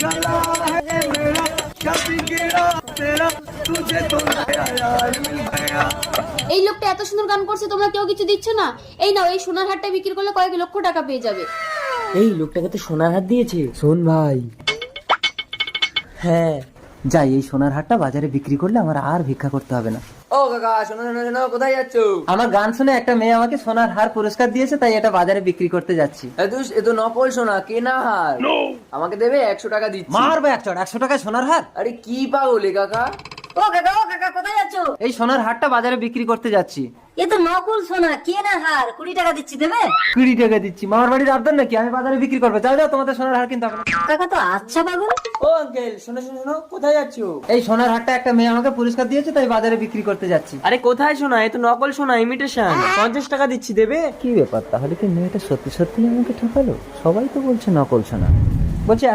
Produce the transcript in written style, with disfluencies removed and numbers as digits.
गला है मेरा कभी गिरा तेरा तुझे तो नया यार मिल गया। এই লোকটা এত সুন্দর গান করছে, তোমরা কেউ কিছু দিচ্ছ না? এই নাও, এই সোনার হারটা বিক্রি করলে কয়েক লক্ষ টাকা পেয়ে যাবে। এই লোকটাকে তো সোনার হার দিয়েছে। শোন ভাই, হ্যাঁ যাই, এই সোনার হারটা বাজারে বিক্রি করলে আমার আর ভিক্ষা করতে হবে না। ও কাকা, শোনো শোনো শোনো, কোথায় যাচ্ছ? আমার গান শুনে একটা মেয়ে আমাকে সোনার হার পুরস্কার দিয়েছে, তাই এটা বাজারে বিক্রি করতে যাচ্ছি। এ তো নকল সোনা, কেনা হার। আমাকে দেবে 100 টাকা দিচ্ছি। মারবে 100 টাকায় সোনার হার? আরে কি পাগলে কাকা? ও কাকা কোথায় যাচ্ছ? এই সোনার হারটা বাজারে বিক্রি করতে যাচ্ছি। এ তো নকল সোনা, কেনা হার, 20 টাকা দিচ্ছি, দেবে? 20 টাকা দিচ্ছি? মামার বাড়ির আবদার নাকি আমি বাজারে বিক্রি করবো? যাও যাও, তোমাদের সোনার হার কিনতে হবে না। কাকা তো আচ্ছা পাগল। ও আঙ্কেল, শোনো শোনো শোনো, কোথায় যাচ্ছ? এই সোনার হারটা একটা মেয়ে আমাকে পুরস্কার দিয়েছে, তাই বাজারে বিক্রি করতে যাচ্ছি। আরে কোথায় শোনা, এ তো নকল সোনা, ইমিটেশন। 50 টাকা দিচ্ছি, দেবে? কি ব্যাপার, তাহলে কি মেয়েটা সত্যি সত্যি আমাকে ঠকালো? সবাই তো বলছে নকল সোনা, বলছে